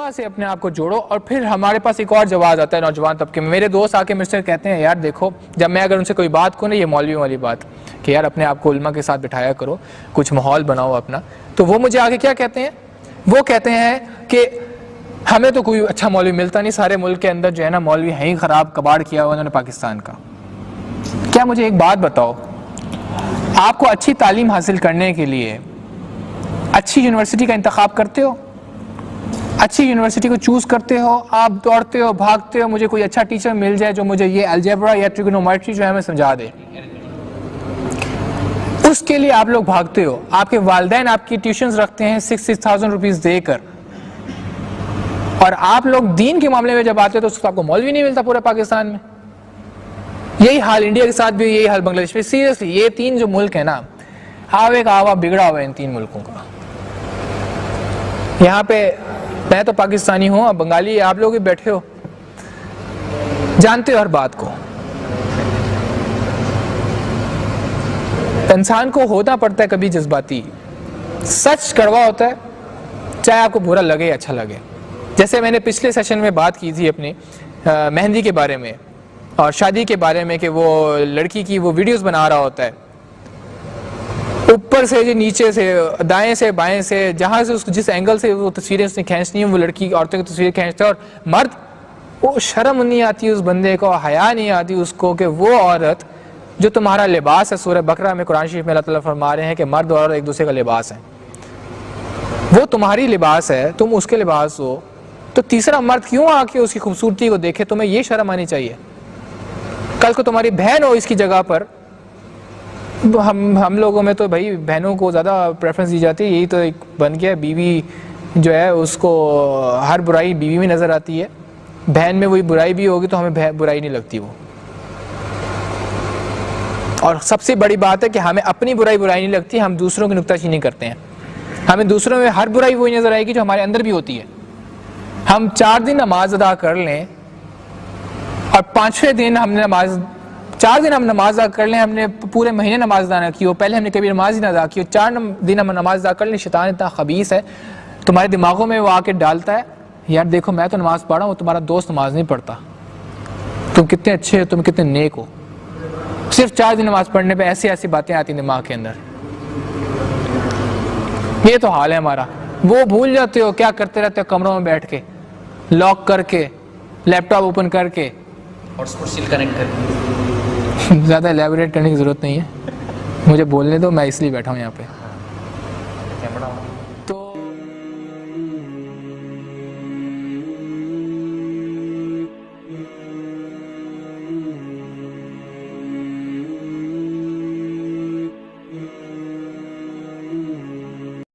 उलमा से अपने आप को जोड़ो। और फिर हमारे पास एक और जवाब आता है नौजवान तबके में। मेरे दोस्त आके मुझसे कहते हैं, यार देखो, जब मैं अगर उनसे कोई बात करूँ ना, ये मौलवी वाली बात कि यार अपने आप को उलमा के साथ बिठाया करो, कुछ माहौल बनाओ अपना, तो वो मुझे आगे क्या कहते हैं, वो कहते हैं कि हमें तो कोई अच्छा मौलवी मिलता नहीं, सारे मुल्क के अंदर जो है ना मौलवी हैं ही ख़राब, कबाड़ किया हुआ उन्होंने पाकिस्तान का। क्या मुझे एक बात बताओ, आपको अच्छी तालीम हासिल करने के लिए अच्छी यूनिवर्सिटी का इंतखाब करते हो, अच्छी यूनिवर्सिटी को चूज़ करते हो, आप दौड़ते हो, भागते हो, मुझे कोई अच्छा टीचर मिल जाए जो मुझे ये अलजेब्रा या ट्रिग्नोमेट्री जो है हमें समझा दे, उसके लिए आप लोग भागते हो। आपके वालिदैन आपकी ट्यूशन्स रखते हैं 6,000 रुपीज़ देकर, और आप लोग दीन के मामले में जब आते हो तो आपको मौलवी नहीं मिलता पूरे पाकिस्तान में। यही हाल इंडिया के साथ भी, यही हाल बांग्लादेश में। सीरियसली ये तीन जो मुल्क है ना, आवे का आवा बिगड़ा हुआ है इन तीन मुल्कों का। यहाँ पे मैं तो पाकिस्तानी हूँ, अब बंगाली आप लोग भी बैठे हो, जानते हो हर बात को। इंसान को होना पड़ता है कभी जज्बाती, सच कड़वा होता है, चाहे आपको बुरा लगे या अच्छा लगे। जैसे मैंने पिछले सेशन में बात की थी अपनी मेहंदी के बारे में और शादी के बारे में, कि वो लड़की की वो वीडियोस बना रहा होता है, ऊपर से जो नीचे से, दाएं से बाएं से, जहाँ से उसको जिस एंगल से वो तस्वीरें उसने खींचनी है, वो लड़की औरतों की तस्वीरें खींचता है। और मर्द, वो शर्म नहीं आती उस बंदे को, हया नहीं आती उसको कि वो औरत जो तुम्हारा लिबास है। सूरह बकरा में कुरान शरीफ में अल्लाह ताला फरमा रहे हैं कि मर्द और औरत एक दूसरे का लिबास है, वो तुम्हारी लिबास है, तुम उसके लिबास हो, तो तीसरा मर्द क्यों आके उसकी खूबसूरती को देखे? तुम्हें ये शर्म आनी चाहिए। कल को तुम्हारी बहन हो इसकी जगह पर, हम लोगों में तो भाई बहनों को ज़्यादा प्रेफरेंस दी जाती है, यही तो एक बन गया। बीवी जो है उसको हर बुराई बीवी में नज़र आती है, बहन में वही बुराई भी होगी तो हमें बुराई नहीं लगती वो। और सबसे बड़ी बात है कि हमें अपनी बुराई नहीं लगती, हम दूसरों की नुक्ताचीनी करते हैं। हमें दूसरों में हर बुराई वही नज़र आएगी जो हमारे अंदर भी होती है। हम 4 दिन नमाज अदा कर लें और 5वें दिन हमने 4 दिन हम नमाज अदा कर लें, हमने पूरे महीने नमाज अदा ना की हो, पहले हमने कभी नमाज ही ना अदा की हो, 4 दिन हम नमाज अदा कर लें, शैतान इतना खबीस है, तुम्हारे दिमागों में वो आके डालता है, यार देखो मैं तो नमाज पढ़ा हूँ, तुम्हारा दोस्त नमाज नहीं पढ़ता, तुम कितने अच्छे हो, तुम कितने नेक हो। सिर्फ 4 दिन नमाज पढ़ने पे ऐसी ऐसी बातें आती हैं दिमाग के अंदर। ये तो हाल है हमारा। वो भूल जाते हो, क्या करते रहते हो कमरों में बैठ के, लॉक करके, लैपटॉप ओपन करके, हॉटस्पॉट से कनेक्ट करके। ज़्यादा एलैबोरेट करने की ज़रूरत नहीं है, मुझे बोलने दो, मैं इसलिए बैठा हूँ यहाँ पे। कैमरा